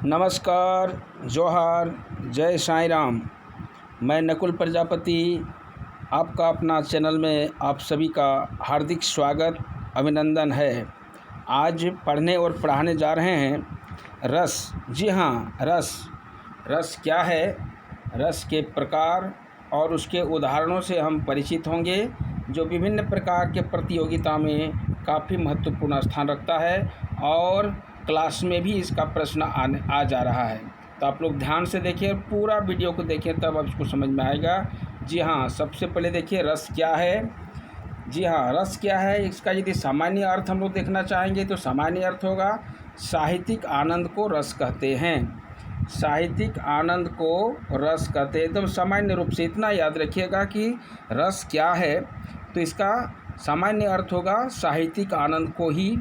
नमस्कार, जोहार, जय साईं राम। मैं नकुल प्रजापति आपका अपना चैनल में आप सभी का हार्दिक स्वागत अभिनंदन है। आज पढ़ने और पढ़ाने जा रहे हैं रस। जी हाँ, रस क्या है, रस के प्रकार और उसके उदाहरणों से हम परिचित होंगे, जो विभिन्न प्रकार के प्रतियोगिता में काफ़ी महत्वपूर्ण स्थान रखता है और क्लास में भी इसका प्रश्न आ जा रहा है। तो आप लोग ध्यान से देखिए, पूरा वीडियो को देखें, तब अब इसको समझ में आएगा। जी हाँ, सबसे पहले देखिए रस क्या है। जी हाँ, रस क्या है, इसका यदि सामान्य अर्थ हम लोग देखना चाहेंगे तो सामान्य अर्थ होगा साहित्यिक आनंद को रस कहते हैं। साहित्यिक आनंद को रस कहते हैं। एकदम सामान्य रूप से इतना याद रखिएगा कि रस क्या है, तो इसका सामान्य अर्थ होगा साहित्यिक आनंद को ही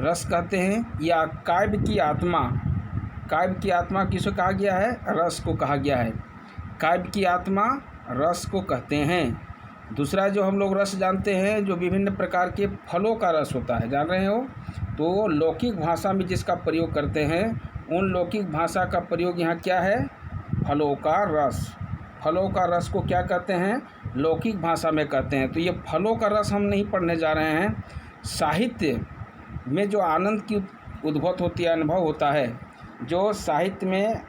रस कहते हैं। या काव्य की आत्मा किसको कहा गया है? रस को कहा गया है। काव्य की आत्मा रस को कहते हैं। दूसरा जो हम लोग रस जानते हैं, जो विभिन्न प्रकार के फलों का रस होता है, जान रहे हो, तो लौकिक भाषा में जिसका प्रयोग करते हैं, उन लौकिक भाषा का प्रयोग यहाँ क्या है? फलों का रस। फलों का रस को क्या कहते हैं? लौकिक भाषा में कहते हैं। तो ये फलों का रस हम नहीं पढ़ने जा रहे हैं। साहित्य में जो आनंद की उद्भव होती है, अनुभव होता है, जो साहित्य में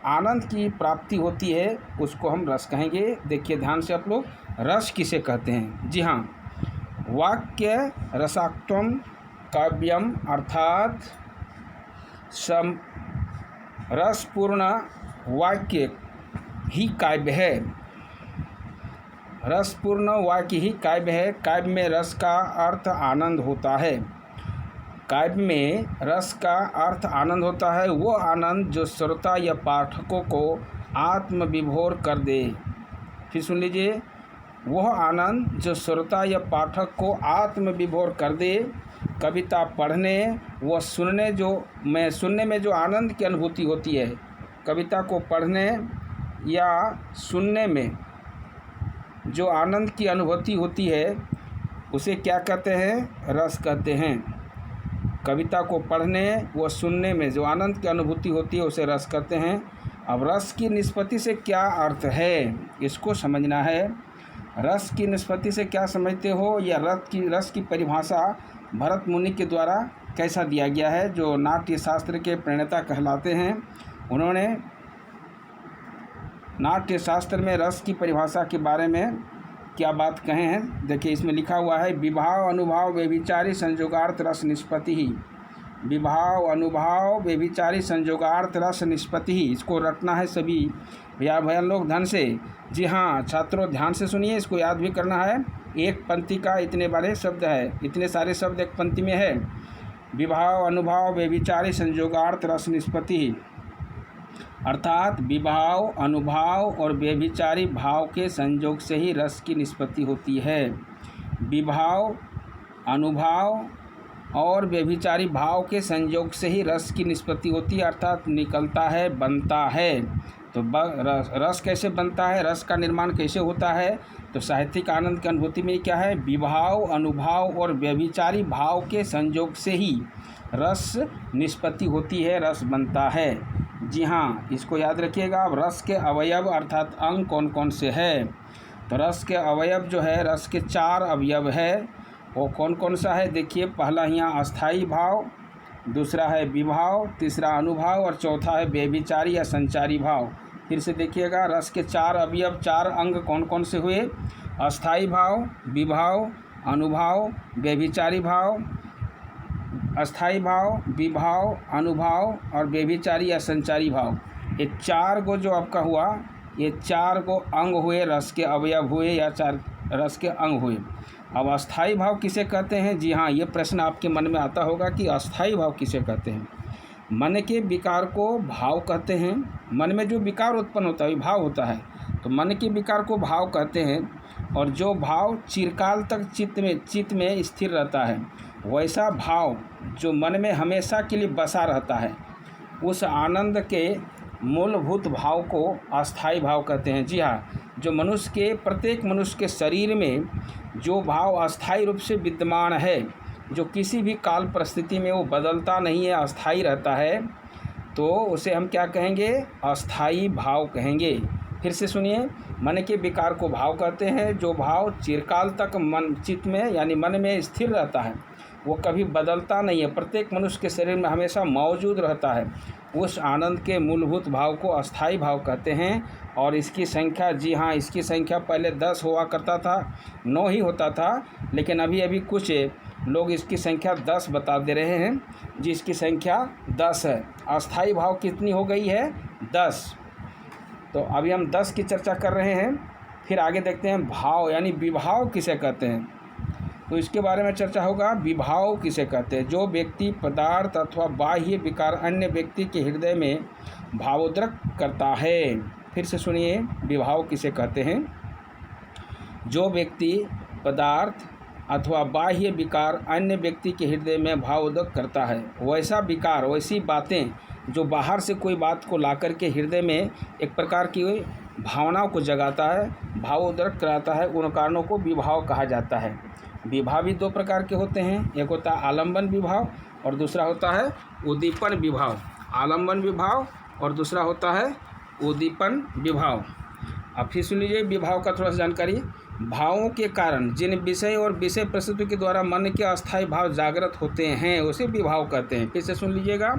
आनंद की प्राप्ति होती है, उसको हम रस कहेंगे। देखिए ध्यान से आप लोग, रस किसे कहते हैं? जी हाँ, वाक्य रसाक्तम काव्यम, अर्थात रसपूर्ण वाक्य ही काव्य है। रसपूर्ण वाक्य ही काव्य है। काव्य में रस का अर्थ आनंद होता है। काव्य में रस का अर्थ आनंद होता है, वो आनंद जो श्रोता या पाठकों को आत्मविभोर कर दे। फिर सुन लीजिए, वह आनंद जो श्रोता या पाठक को आत्मविभोर कर दे। कविता पढ़ने व सुनने में जो आनंद की अनुभूति होती है, कविता को पढ़ने या सुनने में जो आनंद की अनुभूति होती है, उसे क्या कहते हैं? रस कहते हैं। कविता को पढ़ने व सुनने में जो आनंद की अनुभूति होती है, उसे रस कहते हैं। अब रस की निष्पत्ति से क्या अर्थ है, इसको समझना है। रस की निष्पत्ति से क्या समझते हो, या रस की परिभाषा भरत मुनि के द्वारा कैसा दिया गया है, जो नाट्य शास्त्र के प्रणेता कहलाते हैं। उन्होंने नाट्य शास्त्र में रस की परिभाषा के बारे में क्या बात कहे हैं, देखिए इसमें लिखा हुआ है, विभाव अनुभाव व्यभिचारी संयोगार्थ रस निष्पत्ति ही। विभाव अनुभाव व्यभिचारी संयोगार्थ रस निष्पत्ति ही, इसको रटना है सभी भैया लोग ध्यान से। जी हाँ छात्रों, ध्यान से सुनिए, इसको याद भी करना है। एक पंक्ति का इतने बड़े शब्द है, इतने सारे शब्द एक पंक्ति में है। विभाव अनुभाव व्यभिचारी संयोगार्थ रस निष्पत्ति ही, अर्थात विभाव अनुभाव और व्यभिचारी भाव के संयोग से ही रस की निष्पत्ति होती है। विभाव अनुभाव और व्यभिचारी भाव के संयोग से ही रस की निष्पत्ति होती है, अर्थात निकलता है, बनता है। तो रस कैसे बनता है, रस का निर्माण कैसे होता है? तो साहित्यिक आनंद की अनुभूति में क्या है? विभाव अनुभाव और व्यभिचारी भाव के संयोग से ही रस निष्पत्ति होती है, रस बनता है। जी हाँ, इसको याद रखिएगा। अब रस के अवयव अर्थात अंग कौन कौन से हैं? तो रस के अवयव जो है, रस के 4 अवयव है। वो कौन कौन सा है? देखिए, पहला यहाँ अस्थाई भाव, दूसरा है विभाव, तीसरा अनुभाव और चौथा है व्यभिचारी या संचारी भाव। फिर से देखिएगा, रस के 4 अवयव, 4 अंग कौन कौन से हुए? अस्थाई भाव, विभाव, अनुभाव, व्यभिचारी भाव। अस्थाई भाव, विभाव, अनुभाव और व्यभिचारी या संचारी भाव, ये 4 गो जो आपका हुआ, ये 4 गो अंग हुए, रस के अवयव हुए या 4 रस के अंग हुए। अब अस्थाई भाव किसे कहते हैं? जी हाँ, ये प्रश्न आपके मन में आता होगा कि अस्थाई भाव किसे कहते हैं। मन के विकार को भाव कहते हैं। मन में जो विकार उत्पन्न होता है, भाव होता है, तो मन के विकार को भाव कहते हैं। और जो भाव चिरकाल तक चित्त में स्थिर रहता है, वैसा भाव जो मन में हमेशा के लिए बसा रहता है, उस आनंद के मूलभूत भाव को अस्थाई भाव कहते हैं। जी हाँ, जो प्रत्येक मनुष्य के शरीर में जो भाव अस्थाई रूप से विद्यमान है, जो किसी भी काल परिस्थिति में वो बदलता नहीं है, अस्थाई रहता है, तो उसे हम क्या कहेंगे, अस्थाई भाव कहेंगे। फिर से सुनिए, मन के विकार को भाव कहते हैं। जो भाव चिरकाल तक मन चित्त में यानी मन में स्थिर रहता है, वो कभी बदलता नहीं है, प्रत्येक मनुष्य के शरीर में हमेशा मौजूद रहता है, उस आनंद के मूलभूत भाव को अस्थाई भाव कहते हैं। और इसकी संख्या, जी हाँ, इसकी संख्या पहले 10 हुआ करता था, 9 ही होता था, लेकिन अभी अभी कुछ लोग इसकी संख्या 10 बता दे रहे हैं, जिसकी संख्या 10 है। अस्थाई भाव कितनी हो गई है, 10। तो अभी हम 10 की चर्चा कर रहे हैं। फिर आगे देखते हैं भाव यानी विभाव किसे कहते हैं, तो इसके बारे में चर्चा होगा। विभाव किसे कहते हैं, जो व्यक्ति पदार्थ अथवा बाह्य विकार अन्य व्यक्ति के हृदय में भावोद्रेक करता है। फिर से सुनिए, विभाव किसे कहते हैं, जो व्यक्ति पदार्थ अथवा बाह्य विकार अन्य व्यक्ति के हृदय में भावोद्रेक करता है। वैसा विकार, वैसी बातें जो बाहर से कोई बात को लाकर के हृदय में एक प्रकार की भावनाओं को जगाता है, भावोद्रेक कराता है, उन कारणों को विभाव कहा जाता है। विभाव भी 2 प्रकार के होते हैं, एक होता है आलम्बन विभाव और दूसरा होता है उद्दीपन विभाव। आलम्बन विभाव और दूसरा होता है उद्दीपन विभाव। अब फिर सुन लीजिए विभाव का थोड़ा सा जानकारी। भावों के कारण जिन विषय और विषय प्रस्तुति के द्वारा मन के अस्थायी भाव जागृत होते हैं, उसे विभाव कहते हैं। फिर से सुन लीजिएगा,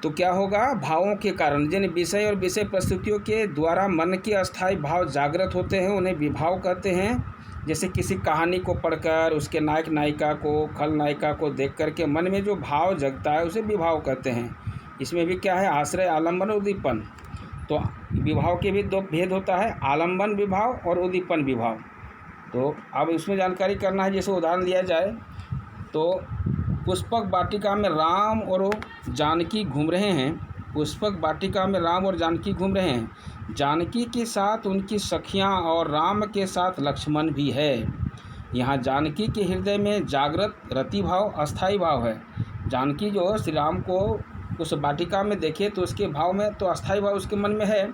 तो क्या होगा, भावों के कारण जिन विषय और विषय प्रस्तुतियों के द्वारा मन के अस्थायी भाव जागृत होते हैं, उन्हें विभाव कहते हैं। जैसे किसी कहानी को पढ़कर उसके नायक नायिका को, खलनायिका को देख करके मन में जो भाव जगता है, उसे विभाव कहते हैं। इसमें भी क्या है, आश्रय, आलम्बन, उद्दीपन। तो विभाव के भी 2 भेद होता है, आलम्बन विभाव और उद्दीपन विभाव। तो अब इसमें जानकारी करना है। जैसे उदाहरण दिया जाए तो पुष्पक वाटिका में राम और जानकी घूम रहे हैं। पुष्पक वाटिका में राम और जानकी घूम रहे हैं। जानकी के साथ उनकी सखियां और राम के साथ लक्ष्मण भी है। यहाँ जानकी के हृदय में जागृत रति भाव अस्थाई भाव है। जानकी जो श्री राम को उस वाटिका में देखे तो उसके भाव में तो अस्थाई भाव उसके मन में है।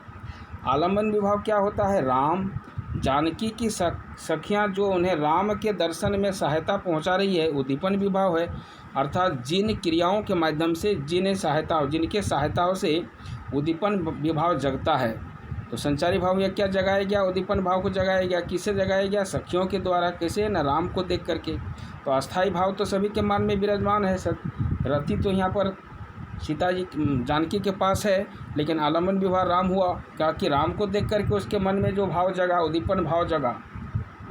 आलम्बन विभाव क्या होता है, राम जानकी की सखियां जो उन्हें राम के दर्शन में सहायता पहुंचा रही है, उद्दीपन विभाव है। अर्थात जिन क्रियाओं के माध्यम से जिनके सहायताओं से उद्दीपन विभाव जगता है, तो संचारी भाव यह क्या जगाया गया, उद्दीपन भाव को जगाया गया। किससे जगाया गया, सखियों के द्वारा। कैसे, न राम को देख करके। तो अस्थाई भाव तो सभी के मन में विराजमान है। रति तो यहाँ पर सीता जी जानकी के पास है, लेकिन आलम्बन विभाव राम हुआ, क्या कि राम को देख करके उसके मन में जो भाव जगा, उद्दीपन भाव जगा,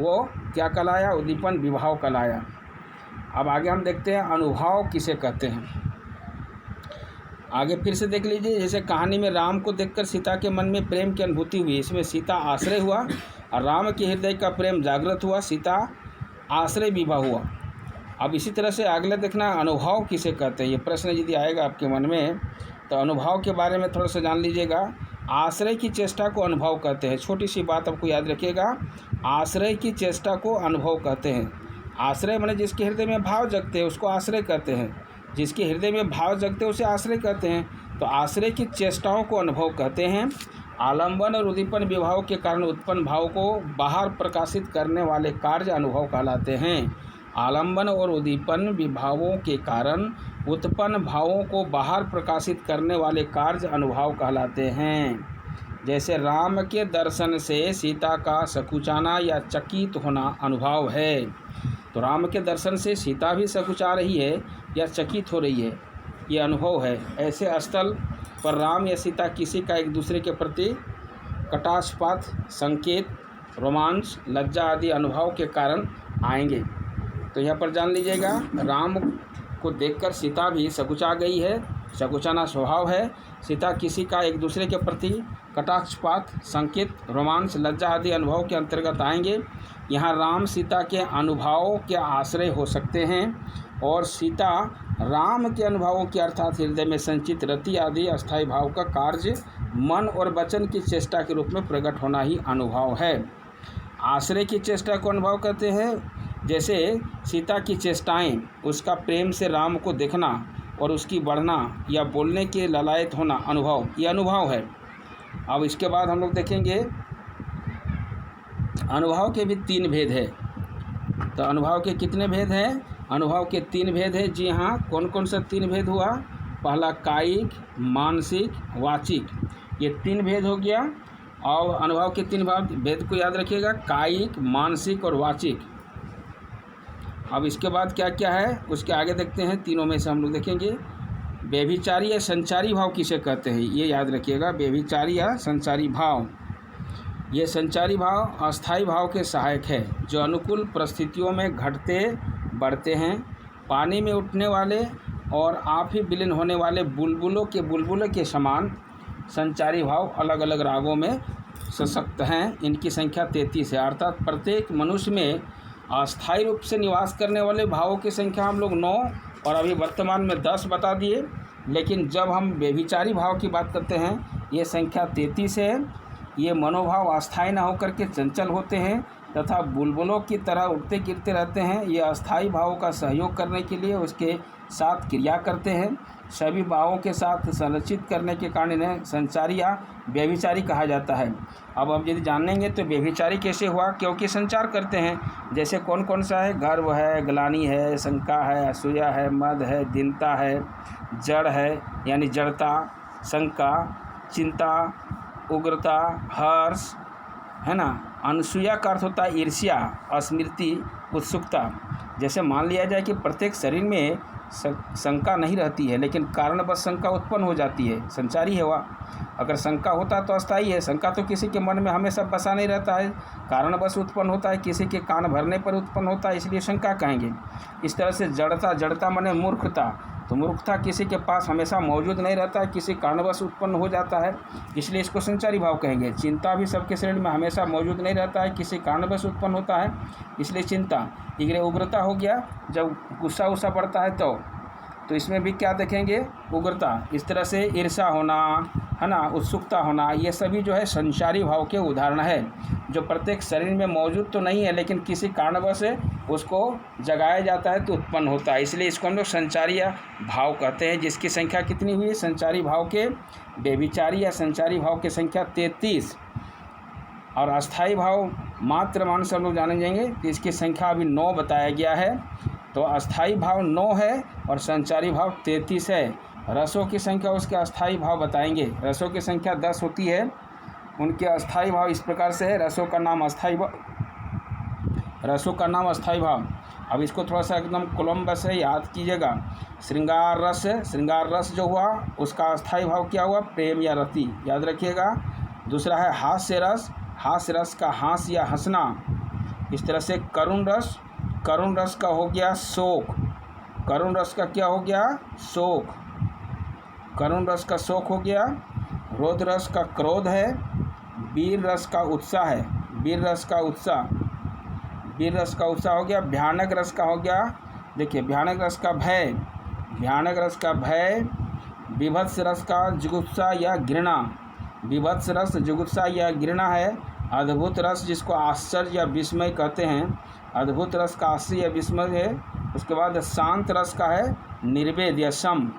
वो क्या कहलाया, उद्दीपन विभाव कहलाया। अब आगे हम देखते हैं अनुभव किसे कहते हैं। आगे फिर से देख लीजिए, जैसे कहानी में राम को देखकर सीता के मन में प्रेम की अनुभूति हुई। इसमें सीता आश्रय हुआ और राम के हृदय का प्रेम जागृत हुआ, सीता आश्रय विभाव हुआ। अब इसी तरह से अगला देखना, अनुभव किसे कहते हैं। ये प्रश्न यदि आएगा आपके मन में तो अनुभव के बारे में थोड़ा सा जान लीजिएगा। आश्रय की चेष्टा को अनुभव कहते हैं। छोटी सी बात आपको याद रखिएगा, आश्रय की चेष्टा को अनुभव कहते हैं। आश्रय माने जिसके हृदय में भाव जगते हैं उसको आश्रय कहते हैं। जिसके हृदय में भाव जगते हैं उसे आश्रय कहते हैं। तो आश्रय की चेष्टाओं को अनुभव कहते हैं। आलम्बन और उद्दीपन विभाव के कारण उत्पन्न भाव को बाहर प्रकाशित करने वाले कार्य अनुभव कहलाते हैं। आलम्बन और उद्दीपन विभावों के कारण उत्पन्न भावों को बाहर प्रकाशित करने वाले कार्य अनुभव कहलाते हैं। जैसे राम के दर्शन से सीता का सकुचाना या चकित होना अनुभव है। तो राम के दर्शन से सीता भी सकुचा रही है या चकित हो रही है, ये अनुभव है। ऐसे स्थल पर राम या सीता किसी का एक दूसरे के प्रति कटाक्षपात, संकेत, रोमांच, लज्जा आदि अनुभव के कारण आएंगे। तो यहाँ पर जान लीजिएगा, राम को देखकर सीता भी सकुचा गई है, सकुचाना स्वभाव है। सीता किसी का एक दूसरे के प्रति कटाक्षपात, संकेत, रोमांच, लज्जा आदि अनुभव के अंतर्गत आएंगे। यहाँ राम सीता के अनुभवों के आश्रय हो सकते हैं और सीता राम के अनुभवों के अर्थात हृदय में संचित रति आदि अस्थायी भाव का कार्य मन और वचन की चेष्टा के रूप में प्रकट होना ही अनुभव है। आश्रय की चेष्टा को अनुभव कहते हैं। जैसे सीता की चेष्टाएं, उसका प्रेम से राम को देखना और उसकी बढ़ना या बोलने के ललायत होना अनुभव, ये अनुभव है। अब इसके बाद हम लोग देखेंगे अनुभव के भी 3 भेद है। तो अनुभव के कितने भेद हैं? अनुभव के 3 भेद है। जी हाँ, कौन कौन सा 3 भेद हुआ? पहला कायिक, मानसिक, वाचिक, ये 3 भेद हो गया। और अनुभव के 3 भेद को याद रखिएगा, कायिक, मानसिक और वाचिक। अब इसके बाद क्या क्या है उसके आगे देखते हैं। तीनों में से हम लोग देखेंगे। व्यभिचारी या संचारी भाव किसे कहते हैं, ये याद रखिएगा। व्यभिचारी या संचारी भाव, ये संचारी भाव अस्थायी भाव के सहायक है, जो अनुकूल परिस्थितियों में घटते बढ़ते हैं। पानी में उठने वाले और आप ही विलीन होने वाले बुलबुलों के समान संचारी भाव अलग अलग रागों में सशक्त हैं। इनकी संख्या 33 है, अर्थात प्रत्येक मनुष्य में अस्थायी रूप से निवास करने वाले भावों की संख्या हम लोग 9 और अभी वर्तमान में 10 बता दिए। लेकिन जब हम व्यभिचारी भाव की बात करते हैं, ये संख्या 33 है। ये मनोभाव अस्थायी न होकर के चंचल होते हैं तथा बुलबुलों की तरह उड़ते गिरते रहते हैं। ये अस्थायी भावों का सहयोग करने के लिए उसके साथ क्रिया करते हैं। सभी भावों के साथ संरक्षित करने के कारण इन्हें संचारी या व्यभिचारी कहा जाता है। अब यदि जानेंगे तो व्यभिचारी कैसे हुआ, क्योंकि संचार करते हैं। जैसे कौन कौन सा है, गर्व है, ग्लानि है, शंका है, असूया है, मद है, दीनता है, जड़ है यानी जड़ता, शंका, चिंता, उग्रता, हर्ष, है ना। अनसूया का अर्थ होता है ईर्ष्या, अस्मृति, उत्सुकता। जैसे मान लिया जाए कि प्रत्येक शरीर में शंका नहीं रहती है, लेकिन कारणवश शंका उत्पन्न हो जाती है, संचारी है वह। अगर शंका होता तो अस्थायी है। शंका तो किसी के मन में हमेशा बसा नहीं रहता है, कारणवश उत्पन्न होता है, किसी के कान भरने पर उत्पन्न होता है, इसलिए शंका कहेंगे। इस तरह से जड़ता माने मूर्खता, तो मूर्खता किसी के पास हमेशा मौजूद नहीं रहता है, किसी कारणवश उत्पन्न हो जाता है, इसलिए इसको संचारी भाव कहेंगे। चिंता भी सबके शरीर में हमेशा मौजूद नहीं रहता है, किसी कारणवश उत्पन्न होता है, इसलिए चिंता। उग्रता हो गया, जब गुस्सा बढ़ता है तो इसमें भी क्या देखेंगे, उग्रता। इस तरह से ईर्ष्या होना, है ना, उत्सुकता होना, ये सभी जो है संचारी भाव के उदाहरण है, जो प्रत्येक शरीर में मौजूद तो नहीं है, लेकिन किसी कारणवश उसको जगाया जाता है तो उत्पन्न होता है, इसलिए इसको हम लोग संचारी भाव कहते हैं। जिसकी संख्या कितनी हुई संचारी भाव के, व्यभिचारी या संचारी भाव की संख्या 33। और अस्थायी भाव मात्र मान से हम लोग जाने जाएंगे कि इसकी संख्या अभी 9 बताया गया है। तो अस्थायी भाव 9 है और संचारी भाव 33 है। रसों की संख्या उसके अस्थायी भाव बताएंगे। रसों की संख्या 10 होती है, उनके अस्थायी भाव इस प्रकार से है। रसों का नाम अस्थायी भाव। अब इसको थोड़ा सा एकदम कोलम्बस है, याद कीजिएगा। श्रृंगार रस जो हुआ उसका अस्थायी भाव क्या हुआ, प्रेम या रति, याद रखिएगा। दूसरा है हास्य रस का हास या हंसना। इस तरह से करुण रस का हो गया शोक। करुण रस का क्या हो गया, शोक। करुण रस का शोक हो गया। रोध रस का क्रोध है। वीर रस का उत्साह है। वीर रस का उत्साह हो गया। भयानक रस का हो गया, देखिए भयानक रस का भय। विभत्स रस का जुगुप्सा या घृणा। विभत्स रस जुगुप्सा या घृणा है। अद्भुत रस जिसको आश्चर्य या विस्मय कहते हैं, अद्भुत रस का आश्चर्य या विस्मय है। उसके बाद शांत रस का है निर्वेद या सम।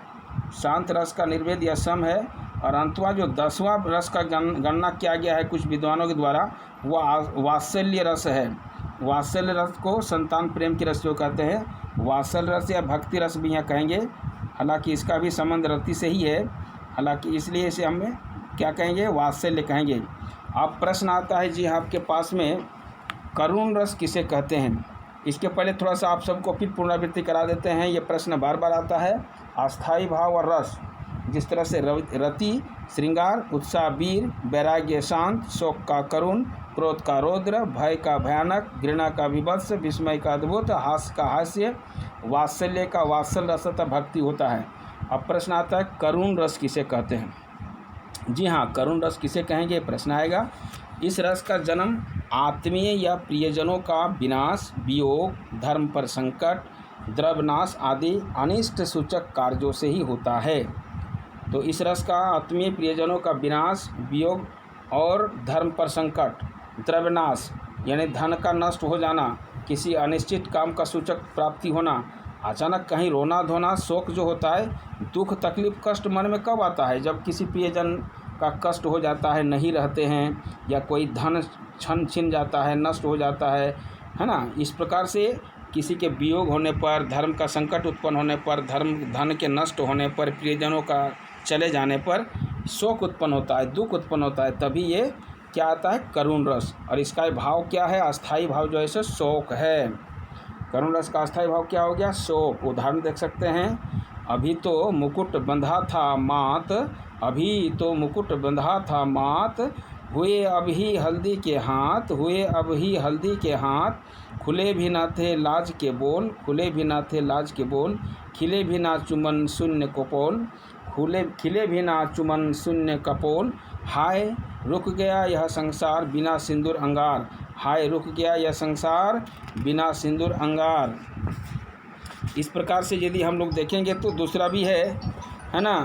शांत रस का निर्वेद या सम है। और अंतवा जो 10वां रस का गणना किया गया है कुछ विद्वानों के द्वारा, वह वात्सल्य रस है। वात्सल्य रस को संतान प्रेम की रस जो कहते हैं, वात्सल्य रस या भक्ति रस भी यहाँ कहेंगे। हालांकि इसका भी संबंध रति से ही है, हालांकि इसलिए इसे हमें क्या कहेंगे, वात्सल्य कहेंगे। अब प्रश्न आता है जी आपके पास में, करुण रस किसे कहते हैं। इसके पहले थोड़ा सा आप सबको फिर पुनरावृत्ति करा देते हैं, ये प्रश्न बार बार आता है। अस्थायी भाव और रस, जिस तरह से रति श्रृंगार, उत्साह वीर, वैराग्य शांत, शोक का करुण, क्रोध का रौद्र, भय का भयानक, घृणा का विभत्स, विस्मय का अद्भुत, हास्य का हास्य, वात्सल्य का वात्सल रस तथा भक्ति होता है। अब प्रश्न आता है करुण रस किसे कहते हैं। जी हाँ, करुण रस किसे कहेंगे प्रश्न आएगा। इस रस का जन्म आत्मीय या प्रियजनों का विनाश, वियोग, धर्म पर संकट, द्रव्यनाश आदि अनिष्ट सूचक कार्यों से ही होता है। तो इस रस का आत्मीय प्रियजनों का विनाश, वियोग और धर्म पर संकट, द्रव्यनाश यानी धन का नष्ट हो जाना, किसी अनिश्चित काम का सूचक प्राप्ति होना, अचानक कहीं रोना धोना, शोक जो होता है, दुख तकलीफ कष्ट मन में कब आता है, जब किसी प्रियजन का कष्ट हो जाता है, नहीं रहते हैं, या कोई धन छीन जाता है, नष्ट हो जाता है ना। इस प्रकार से किसी के वियोग होने पर, धर्म का संकट उत्पन्न होने पर, धन के नष्ट होने पर, प्रियजनों का चले जाने पर शोक उत्पन्न होता है, दुख उत्पन्न होता है, तभी ये क्या आता है, करुण रस। और इसका भाव क्या है, अस्थाई भाव जो है सो शोक है। करुण रस का अस्थाई भाव क्या हो गया, शोक। उदाहरण देख सकते हैं, अभी तो मुकुट बंधा था मात, अभी तो मुकुट बंधा था मात, हुए अब ही हल्दी के हाथ, हुए अब ही हल्दी के हाथ, खुले भी ना थे लाज के बोल, खुले भी ना थे लाज के बोल, खिले भी ना चुमन शून्य कपोल, खिले भी ना चुमन शून्य कपोल, हाय रुक गया यह संसार बिना सिंदूर अंगार, हाय रुक गया यह संसार बिना सिंदूर अंगार। इस प्रकार से यदि हम लोग देखेंगे तो दूसरा भी है ना,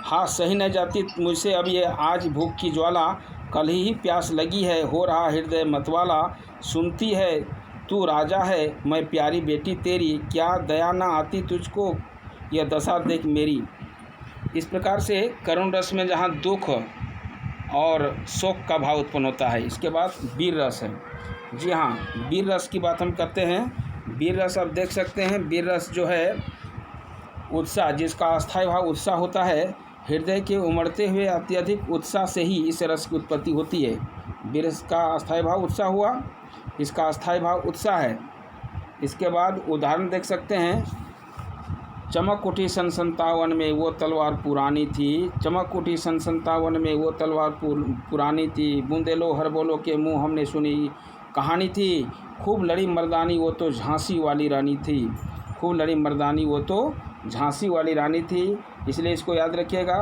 हाँ सही न जाती मुझसे अब ये आज भूख की ज्वाला, कल ही प्यास लगी है हो रहा हृदय मतवाला, सुनती है तू राजा है मैं प्यारी बेटी तेरी, क्या दया ना आती तुझको यह दशा देख मेरी। इस प्रकार से करुण रस में जहाँ दुख और शोक का भाव उत्पन्न होता है। इसके बाद वीर रस है। जी हाँ, वीर रस की बात हम करते हैं। वीर रस आप देख सकते हैं, वीर रस जो है उत्साह, जिसका अस्थायी भाव उत्साह होता है, हृदय के उमड़ते हुए अत्यधिक उत्साह से ही इस रस की उत्पत्ति होती है। वीर रस का अस्थायी भाव उत्साह हुआ, इसका अस्थायी भाव उत्साह है। इसके बाद उदाहरण देख सकते हैं, चमक उठी सन 57 में वो तलवार पुरानी थी, चमक उठी सन 57 में वो तलवार पुरानी थी, बूंदे लो हर बोलो के मुँह हमने सुनी कहानी थी, खूब लड़ी मर्दानी वो तो झांसी वाली रानी थी, खूब लड़ी मर्दानी वो तो झांसी वाली रानी थी। इसलिए इसको याद रखिएगा,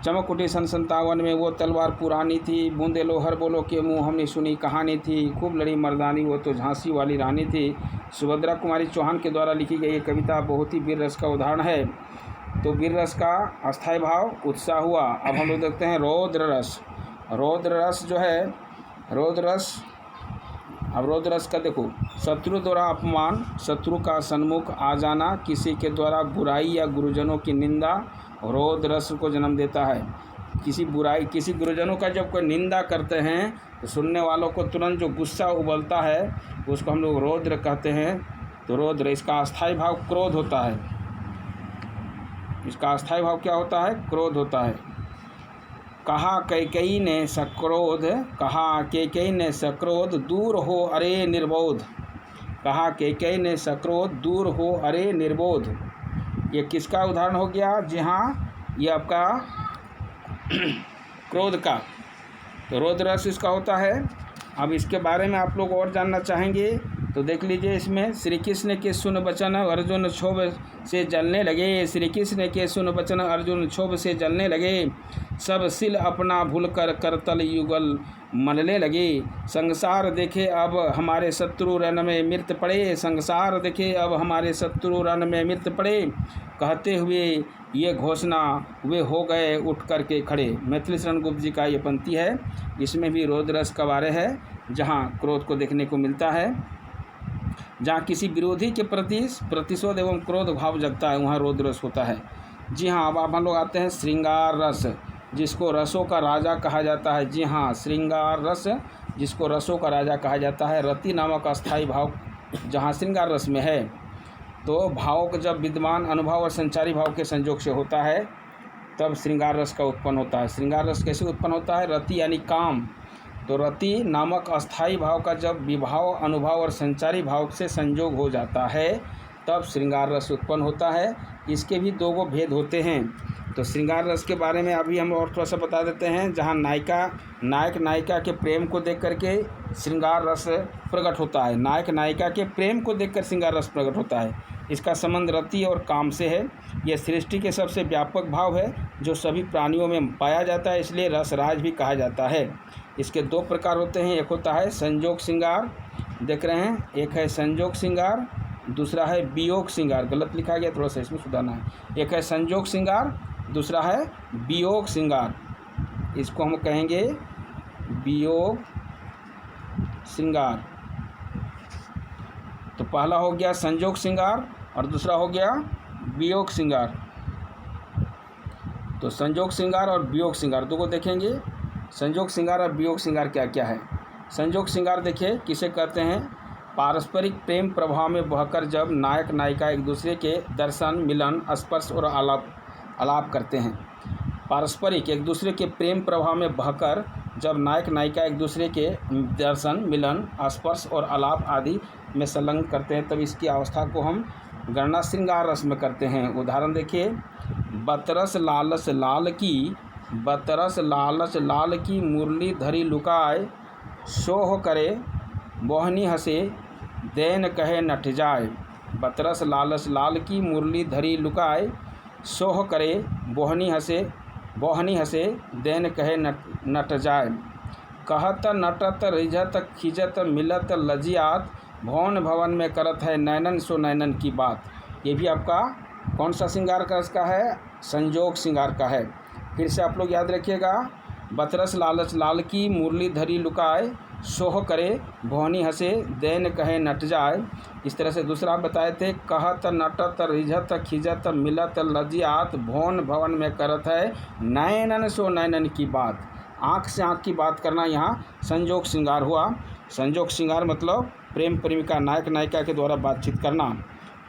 चमक उठी सन 57 में वो तलवार पुरानी थी, बूंदे लो हर बोलो के मुँह हमने सुनी कहानी थी, खूब लड़ी मर्दानी वो तो झांसी वाली रानी थी। सुभद्रा कुमारी चौहान के द्वारा लिखी गई ये कविता बहुत ही वीर रस का उदाहरण है। तो वीर रस का अस्थायी भाव उत्साह हुआ। अब हम लोग देखते हैं रौद्र रस। रौद्र रस जो है, रौद्र रस, अब रौद्र रस का देखो, शत्रु द्वारा अपमान, शत्रु का सन्मुख आ जाना, किसी के द्वारा बुराई या गुरुजनों की निंदा रौद्र रस को जन्म देता है। किसी बुराई, किसी गुरुजनों का जब कोई निंदा करते हैं तो सुनने वालों को तुरंत जो गुस्सा उबलता है उसको हम लोग रौद्र कहते हैं। तो रौद्र, इसका अस्थायी भाव क्रोध होता है। इसका अस्थायी भाव क्या होता है, क्रोध होता है। कहा कैकेयी ने सक्रोध, कहा कैकेयी ने सक्रोध, दूर हो अरे निर्बोध, कहा कैकेयी ने सक्रोध, दूर हो अरे निर्बोध। ये किसका उदाहरण हो गया, जी हाँ, ये आपका क्रोध का। तो रौद्र रस इसका होता है। अब इसके बारे में आप लोग और जानना चाहेंगे तो देख लीजिए, इसमें श्री कृष्ण के सुन बचन अर्जुन क्षोभ से जलने लगे, श्री कृष्ण के सुन बचन अर्जुन क्षोभ से जलने लगे, सब सिल अपना भूलकर करतल युगल मलने लगे, संसार देखे अब हमारे शत्रु रण में मृत पड़े, संसार देखे अब हमारे शत्रु रण में मृत पड़े, कहते हुए ये घोषणा वे हो गए उठ कर के खड़े। मैथिली शरण गुप्त जी का ये पंक्ति है। इसमें भी रौद्र रस का बारे है, जहाँ क्रोध को देखने को मिलता है। जहाँ किसी विरोधी के प्रति प्रतिशोध एवं क्रोध भाव जगता है, वहाँ रौद्र रस होता है। जी हाँ, अब हम लोग आते हैं श्रृंगार रस, जिसको रसों का राजा कहा जाता है। जी हाँ, श्रृंगार रस, जिसको रसों का राजा कहा जाता है। रति नामक अस्थायी भाव जहाँ श्रृंगार रस में है, तो भाव का जब विद्यमान अनुभव और संचारी भाव के संयोग से होता है तब श्रृंगार रस का उत्पन्न होता है। श्रृंगार रस कैसे उत्पन्न होता है, रति यानी काम। तो रति नामक अस्थायी भाव का जब विभाव अनुभव और संचारी भाव से संयोग हो जाता है तब श्रृंगार रस उत्पन्न होता है। इसके भी दो भेद होते हैं। तो श्रृंगार रस के बारे में अभी हम और थोड़ा सा बता देते हैं। जहाँ नायक नायिका के प्रेम को देख करके श्रृंगार रस प्रकट होता है। नायक नायिका के प्रेम को देखकर श्रृंगार रस प्रकट होता है। इसका संबंध रति और काम से है। यह सृष्टि के सबसे व्यापक भाव है जो सभी प्राणियों में पाया जाता है, इसलिए रसराज भी कहा जाता है। इसके दो प्रकार होते हैं, एक होता है संयोग श्रृंगार, देख रहे हैं, एक है संयोग श्रृंगार, दूसरा है वियोग श्रृंगार। गलत लिखा गया, थोड़ा सा इसमें सुधारना है। एक है संयोग श्रृंगार, दूसरा है वियोग श्रृंगार। इसको हम कहेंगे वियोग श्रृंगार। तो पहला हो गया संयोग श्रृंगार और दूसरा हो गया वियोग श्रृंगार। तो संयोग श्रृंगार और वियोग श्रृंगार दो को देखेंगे। संयोग श्रृंगार और वियोग श्रृंगार क्या क्या है। संयोग श्रृंगार देखिए किसे कहते हैं, पारस्परिक प्रेम प्रभाव में बहकर जब नायक नायिका एक दूसरे के दर्शन, मिलन, स्पर्श और आलाप करते हैं। पारस्परिक एक दूसरे के प्रेम प्रभाव में बहकर जब नायक नायिका एक दूसरे के दर्शन, मिलन, स्पर्श और आलाप आदि में संलग्न करते हैं, तब इसकी अवस्था को हम गणना श्रृंगार रस में करते हैं। उदाहरण देखिए, बतरस लालच लाल की, बतरस लालच लाल की मुरली धरी लुकाए, सोह करे बोहनी हंसे देन कहे नट जाए। बतरस लालच लाल की मुरली धरी लुकाए, सोह करे बोहनी हंसे देन कहे नट जाए। कहत नटत रिझत खिजत मिलत लजियात, भवन भवन में करत है नैनन सो नैनन की बात। ये भी आपका कौन सा श्रृंगार का इसका है? संजोग श्रृंगार का है। फिर से आप लोग याद रखिएगा, बतरस लालच लाल की मुरली धरी लुकाए, सोह करे भवनी हंसे देन कहे नट जाए। इस तरह से दूसरा बताए थे, कहत नटत रिझत खिजत मिलत लजियात, भवन भवन में करत है नैनन सो नैनन की बात। आँख से आँख की बात करना यहाँ संजोग श्रृंगार हुआ। संजोग श्रृंगार मतलब प्रेम प्रेमिका नायक नायिका के द्वारा बातचीत करना।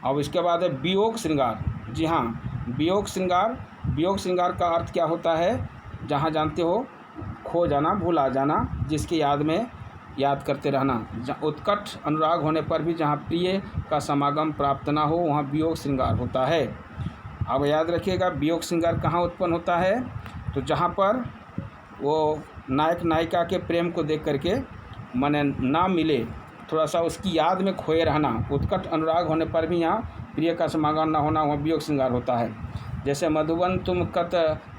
अब इसके बाद है वियोग श्रृंगार। जी हाँ, वियोग श्रृंगार। वियोग श्रृंगार का अर्थ क्या होता है? जहाँ जानते हो, खो जाना, भूला जाना, जिसकी याद में याद करते रहना। उत्कट अनुराग होने पर भी जहाँ प्रिय का समागम प्राप्त ना हो, वहाँ वियोग श्रृंगार होता है। अब याद रखिएगा, वियोग श्रृंगार कहाँ उत्पन्न होता है? तो जहाँ पर वो नायक नायिका के प्रेम को देख करके माने ना मिले, थोड़ा सा उसकी याद में खोए रहना। उत्कट अनुराग होने पर भी यहाँ प्रिय का समागम ना होना, वहाँ वियोग श्रृंगार होता है। जैसे मधुबन तुम कत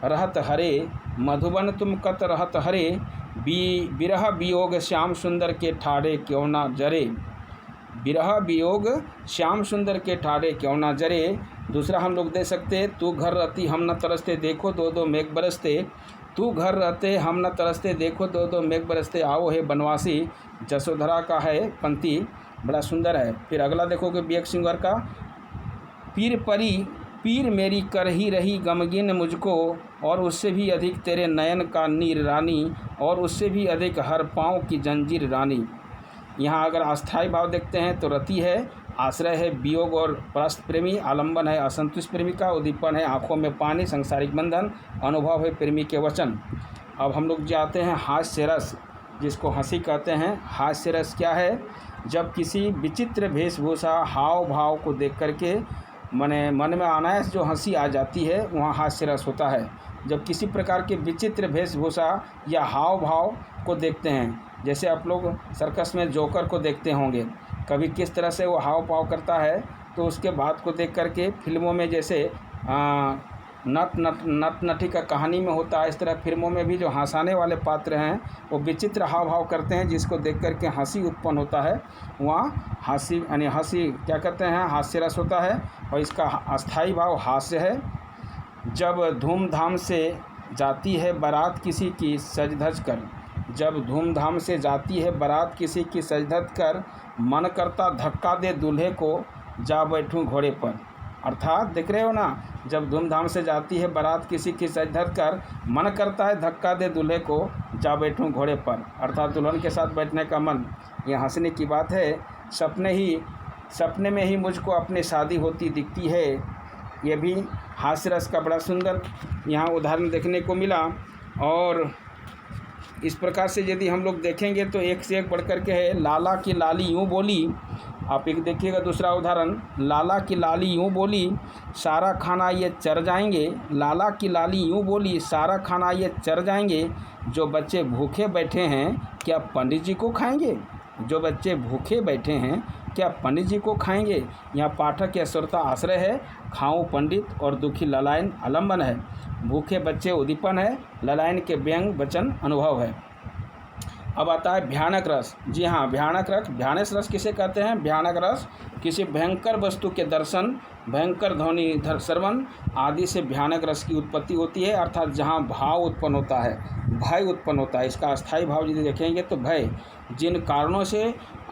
रहत हरे, मधुबन तुम कत रहत हरे, बिरह वियोग श्याम सुंदर के ठाड़े क्यों ना जरे। बिरह वियोग श्याम सुंदर के ठाड़े क्यों ना जरे। दूसरा हम लोग दे सकते, तू घर रहती हम न तरसते, देखो दो दो मेघ बरसते। तू घर रहते हम न तरसते, देखो दो दो मेघ बरसते, आओ हे बनवासी। जसोधरा का है पंक्ति, बड़ा सुंदर है। फिर अगला देखोगे वियोग श्रृंगार का, पीर मेरी कर ही रही गमगीन मुझको, और उससे भी अधिक तेरे नयन का नीर रानी, और उससे भी अधिक हर पाँव की जंजीर रानी। यहाँ अगर अस्थाई भाव देखते हैं तो रति है, आश्रय है वियोग और परस्त प्रेमी, आलंबन है असंतुष्ट प्रेमी का, उद्दीपन है आँखों में पानी सांसारिक बंधन, अनुभव है प्रेमी के वचन। अब हम लोग जाते हैं हास्य रस, जिसको हंसी कहते हैं। हास्य रस क्या है? जब किसी विचित्र वेशभूषा हाव भाव को देख करके मन में अनायास जो हंसी आ जाती है, वहाँ हास्य रस होता है। जब किसी प्रकार के विचित्र वेशभूषा या हाव भाव को देखते हैं, जैसे आप लोग सर्कस में जोकर को देखते होंगे, कभी किस तरह से वो हाव भाव करता है, तो उसके बाद को देख करके फिल्मों में जैसे नट नटी का कहानी में होता है, इस तरह फिल्मों में भी जो हंसाने वाले पात्र हैं वो विचित्र हाव भाव करते हैं, जिसको देख करके हंसी उत्पन्न होता है। वहाँ हंसी यानी हंसी क्या कहते हैं? हास्य रस होता है। और इसका अस्थाई भाव हास्य है। जब धूमधाम से जाती है बारात किसी की सज धज कर, जब धूमधाम से जाती है बारात किसी की सज धज कर, मन करता धक्का दे दूल्हे को, जा बैठूं घोड़े पर। अर्थात देख रहे हो ना, जब धूमधाम से जाती है बारात किसी की सज धज कर, मन करता है धक्का दे दूल्हे को, जा बैठूं घोड़े पर। अर्थात दुल्हन के साथ बैठने का मन। यह हंसने की बात है। सपने में ही मुझको अपनी शादी होती दिखती है। ये भी हास्य रस का बड़ा सुंदर यहाँ उदाहरण देखने को मिला। और इस प्रकार से यदि हम लोग देखेंगे तो एक से एक बढ़ कर के है। लाला की लाली यूँ बोली, आप एक देखिएगा दूसरा उदाहरण, लाला की लाली यूँ बोली, सारा खाना ये चर जाएंगे। लाला की लाली यूँ बोली, सारा खाना ये चर जाएंगे। जो बच्चे भूखे बैठे हैं क्या पंडित जी को खाएंगे? जो बच्चे भूखे बैठे हैं क्या पंडित जी को खाएंगे? यहाँ पाठक या श्रोता आश्रय है, खाऊं पंडित और दुखी ललायन आलम्बन है। भूखे बच्चे उद्दीपन है, ललायन के व्यंग वचन अनुभव है। अब आता है भयानक रस। जी हाँ, भयानक रस किसे कहते हैं? भयानक रस किसी भयंकर वस्तु के दर्शन, भयंकर ध्वनि श्रवण आदि से भयानक रस की उत्पत्ति होती है। अर्थात जहाँ भाव उत्पन्न होता है, भय उत्पन्न होता है। इसका अस्थाई भाव यदि देखेंगे तो भय, जिन कारणों से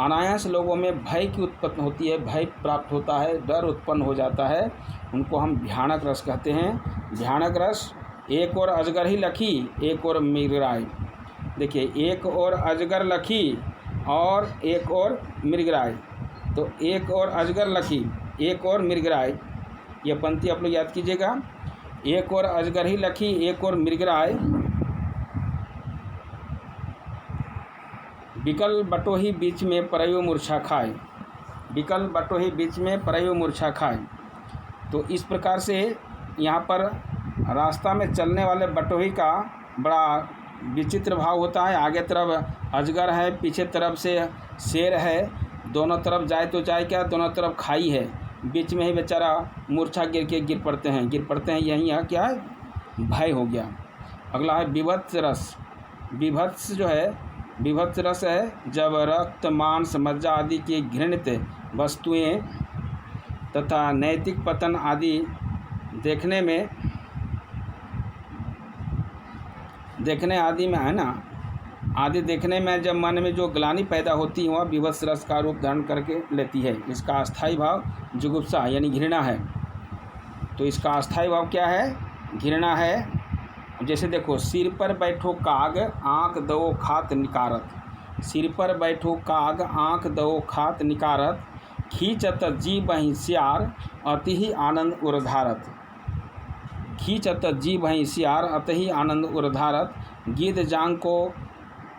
अनायास लोगों में भय की उत्पत्ति होती है, भय प्राप्त होता है, डर उत्पन्न हो जाता है, उनको हम भयानक रस कहते हैं। भयानक रस, एक और अजगर ही लखी, एक और मृगराय। देखिए, एक और अजगर लखी, और एक और मृगराय। तो एक और अजगर लखी, एक और मृगराय, यह पंक्ति आप लोग याद कीजिएगा। एक और अजगर ही लखी, एक और मृगराय, बिकल बटोही बीच में परयो मूर्छा खाए। बिकल बटोही बीच में परयो मूर्छा खाए। तो इस प्रकार से यहाँ पर रास्ता में चलने वाले बटोही का बड़ा विचित्र भाव होता है। आगे तरफ अजगर है, पीछे तरफ से शेर है, दोनों तरफ जाए तो जाए क्या, दोनों तरफ खाई है, बीच में ही बेचारा मूर्छा गिर पड़ते हैं। यही यहाँ क्या है, भय हो गया। अगला है विभत्स रस। विभत्स जो है, विभत्स रस है जब रक्त, मांस, मज्जा आदि की घृणित वस्तुएं तथा नैतिक पतन आदि देखने आदि में है ना, आदि देखने में जब मन में जो ग्लानि पैदा होती है वह विभत्स रस का रूप धारण करके लेती है। इसका अस्थायी भाव जुगुप्सा यानी घृणा है। तो इसका अस्थायी भाव क्या है, घृणा है। जैसे देखो, सिर पर बैठो काग आँख दो खात निकारत। सिर पर बैठो काग आँख दो खात निकारत, खींचत जी बहि सियार अति ही आनंद उर्धारत। खींचत जी बहि सियार अति ही आनंद उर्धारत, गिद्ध जांग को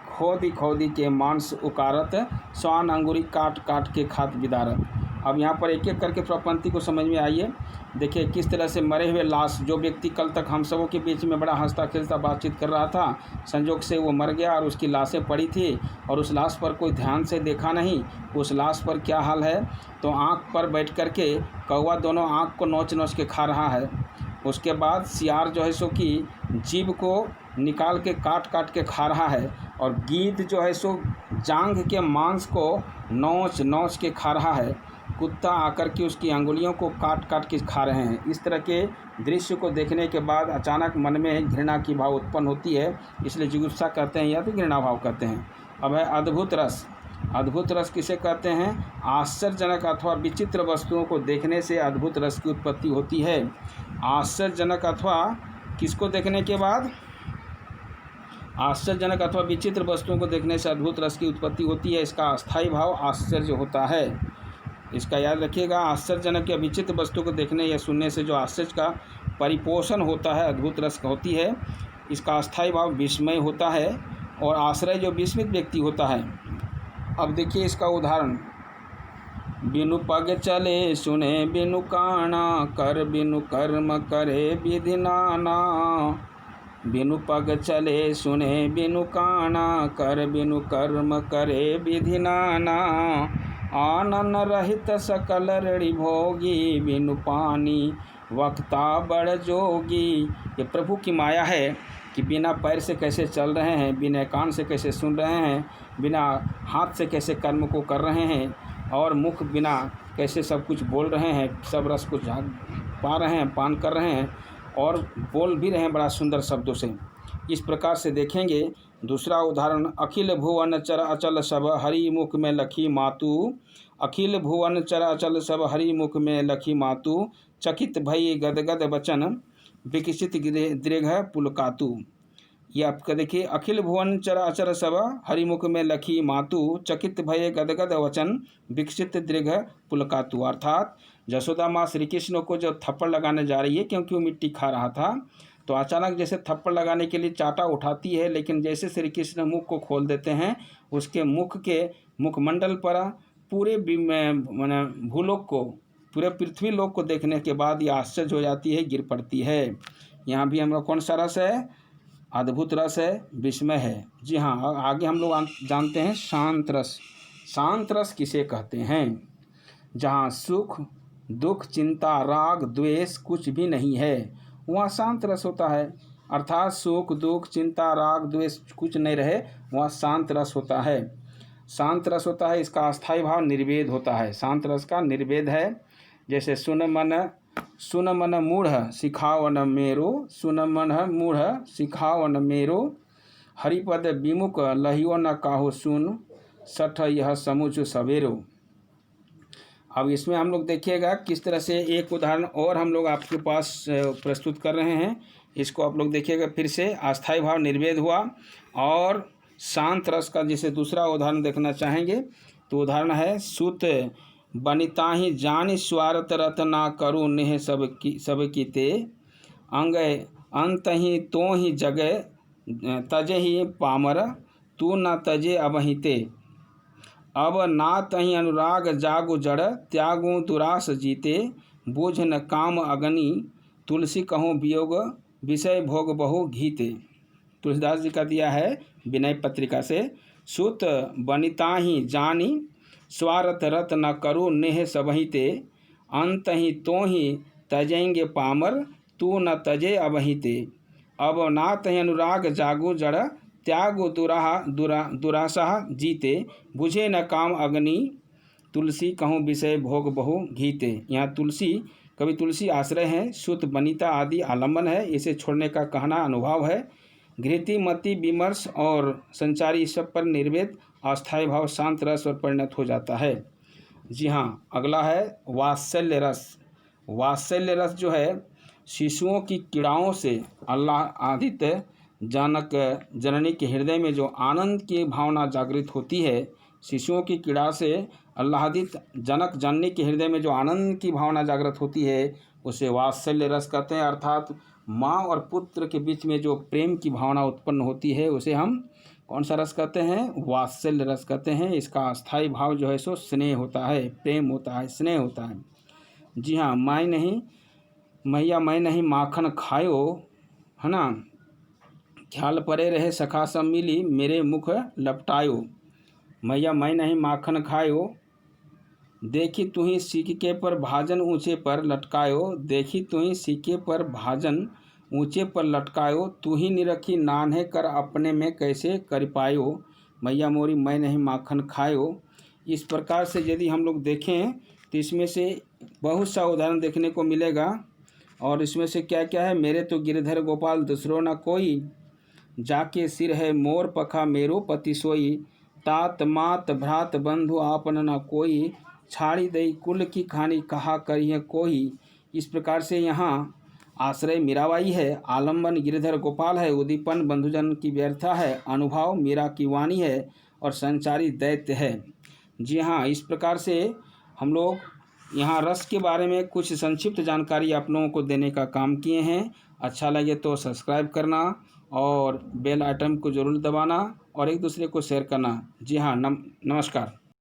खोदी खोदी के मांस उकारत, स्वान अंगुरी काट काट के खात बिदारत। अब यहाँ पर एक एक करके प्रपंक्ति को समझ में आइए। देखिए किस तरह से मरे हुए लाश, जो व्यक्ति कल तक हम सबों के बीच में बड़ा हंसता खेलता बातचीत कर रहा था, संजोग से वो मर गया और उसकी लाशें पड़ी थी और उस लाश पर कोई ध्यान से देखा नहीं। उस लाश पर क्या हाल है, तो आँख पर बैठ कर के कौवा दोनों आँख को नोच नोच के खा रहा है। उसके बाद सियार जो है सो कि जीभ को निकाल के काट काट के खा रहा है, और गिद्ध जो है सो जांघ के मांस को नोच नोच के खा रहा है। कुत्ता आकर के उसकी अंगुलियों को काट काट के खा रहे हैं। इस तरह के दृश्य को देखने के बाद अचानक मन में घृणा की भाव उत्पन्न होती है, इसलिए जुगुप्सा कहते हैं या तो घृणा भाव कहते हैं। अब है अद्भुत रस। अद्भुत रस किसे कहते हैं, आश्चर्यजनक अथवा विचित्र वस्तुओं को देखने से अद्भुत रस की उत्पत्ति होती है। आश्चर्यजनक अथवा किसको देखने के बाद, आश्चर्यजनक अथवा विचित्र वस्तुओं को देखने से अद्भुत रस की उत्पत्ति होती है। इसका अस्थायी भाव आश्चर्य होता है, इसका याद रखिएगा। आश्चर्यजनक या विचित्र वस्तु को देखने या सुनने से जो आश्चर्य का परिपोषण होता है, अद्भुत रस होती है। इसका अस्थायी भाव विस्मय होता है, और आश्रय जो विस्मित व्यक्ति होता है। अब देखिए इसका उदाहरण, बिनु पग चले सुने बिनु काना, कर बिनु कर्म करे विधि नाना। बिनु पग चले सुने बिनु काना, कर बिनु कर्म करे विधि नाना। आनन रहित सकल ऋणि भोगी, बिनु पानी वक्ता बड़ जोगी। ये प्रभु की माया है कि बिना पैर से कैसे चल रहे हैं, बिना कान से कैसे सुन रहे हैं, बिना हाथ से कैसे कर्म को कर रहे हैं, और मुख बिना कैसे सब कुछ बोल रहे हैं, सब रस को झाग पा रहे हैं, पान कर रहे हैं, और बोल भी रहे हैं बड़ा सुंदर शब्दों से। इस प्रकार से देखेंगे। दूसरा उदाहरण, अखिल भुवन चर अचल सब हरि मुख में लखी मातु। अखिल भुवन चर अचल सब हरि मुख में लखी मातु, चकित भई गदगद वचन विकसित दृघ पुलकातु। ये आपका देखिए, अखिल भुवन चर अचर सब हरिमुख में लखी मातु, चकित भय गदगद वचन विकसित दृघ पुलकातु। अर्थात यशोदा माँ श्री कृष्ण को जो थप्पड़ लगाने जा रही है, क्योंकि वो मिट्टी खा रहा था, तो अचानक जैसे थप्पड़ लगाने के लिए चाटा उठाती है, लेकिन जैसे श्री कृष्ण मुख को खोल देते हैं, उसके मुख के मुखमंडल पर पूरे भूलोक को, पूरे पृथ्वी लोक को देखने के बाद ये आश्चर्य हो जाती है, गिर पड़ती है। यहाँ भी हम लोग कौन सा रस है, अद्भुत रस है, विस्मय है। जी हाँ, आगे हम लोग जानते हैं शांत रस। शांत रस किसे कहते हैं, जहाँ सुख दुख चिंता राग द्वेष कुछ भी नहीं है, वहाँ शांत रस होता है। अर्थात सुख दुख चिंता राग द्वेष कुछ नहीं रहे, वहाँ शांत रस होता है। शांत रस होता है, इसका अस्थायी भाव निर्वेद होता है। शांत रस का निर्वेद है, जैसे सुन मन मूढ़ सिखावन मेरो, सुन मन मूढ़ सिखावन मेरो, हरिपद विमुख लहियो न काहो सुन, सठ यह समुझ सवेरो। अब इसमें हम लोग देखिएगा किस तरह से एक उदाहरण और हम लोग आपके पास प्रस्तुत कर रहे हैं। इसको आप लोग देखिएगा फिर से। अस्थायी भाव निर्वेद हुआ और शांत रस का जैसे दूसरा उदाहरण देखना चाहेंगे तो उदाहरण है, सुत बनिताहि जानि स्वार्थ रत ना करू नेह सब की ते, अंग अंतहि तो ही जगह तजे ही पामर, तू न तजे अबहिते, अब ना तहि अनुराग जागु जड़, त्यागु दुरास जीते, बोझ न काम अग्नि, तुलसी कहूँ वियोग विषय भोग बहु घीते। तुलसीदास जी का दिया है विनय पत्रिका से। सुत बनिताहि जानि स्वार्थ रत न करो नेह सबहिते, अंत ही तो ही तजेंगे पामर, तू न तजे अबहिते, अब नाथ अनुराग जागो जड़, त्यागो दुरासा जीते, बुझे न काम अग्नि, तुलसी कहूँ विषय भोग बहु घीते। यहाँ तुलसी कवि तुलसी आश्रय हैं, सुत बनिता आदि आलम्बन है, इसे छोड़ने का कहना अनुभव है। घृति मति विमर्श और संचारी सब पर निर्वेद अस्थायी भाव शांत रस और परिणत हो जाता है। जी हाँ, अगला है वात्सल्य रस। वात्सल्य रस जो है शिशुओं की पीड़ाओं से आह्लादित जनक जननी के हृदय में जो आनंद की भावना जागृत होती है, शिशुओं की पीड़ा से आह्लादित जनक जननी के हृदय में जो आनंद की भावना जागृत होती है उसे वात्सल्य रस कहते हैं। अर्थात माँ और पुत्र के बीच में जो प्रेम की भावना उत्पन्न होती है उसे हम कौन सा रस कहते हैं? वात्सल्य रस कहते हैं। इसका अस्थायी भाव जो है सो स्नेह होता है, प्रेम होता है, स्नेह होता है। जी हाँ, मैं नहीं मैया मैं नहीं माखन खायो, है ना, ख्याल परे रहे सखा सब मिली, मेरे मुख लपटायो, मैया मैं नहीं माखन खायो, देखी तुही सिक्के पर भाजन ऊंचे पर लटकायो, देखी तुही सिक्के पर भाजन ऊंचे पर लटकायो, तू ही निरखी नान्हे कर अपने में कैसे कर पायो, मैया मोरी मैं नहीं माखन खायो। इस प्रकार से यदि हम लोग देखें तो इसमें से बहुत सा उदाहरण देखने को मिलेगा। और इसमें से क्या क्या है? मेरे तो गिरधर गोपाल दूसरो न कोई, जाके सिर है मोर पखा मेरो पति सोई, तात मात भ्रात बंधु आपन न कोई, छाड़ी दई कुल की खानी कहा करिए कोई। इस प्रकार से यहाँ आश्रय मीराबाई है, आलम्बन गिरधर गोपाल है, उद्दीपन बंधुजन की व्यर्था है, अनुभव मीरा की वाणी है और संचारी दैत्य है। जी हाँ, इस प्रकार से हम लोग यहाँ रस के बारे में कुछ संक्षिप्त जानकारी आप लोगों को देने का काम किए हैं। अच्छा लगे तो सब्सक्राइब करना और बेल आइटम को ज़रूर दबाना और एक दूसरे को शेयर करना। जी हाँ, नमस्कार।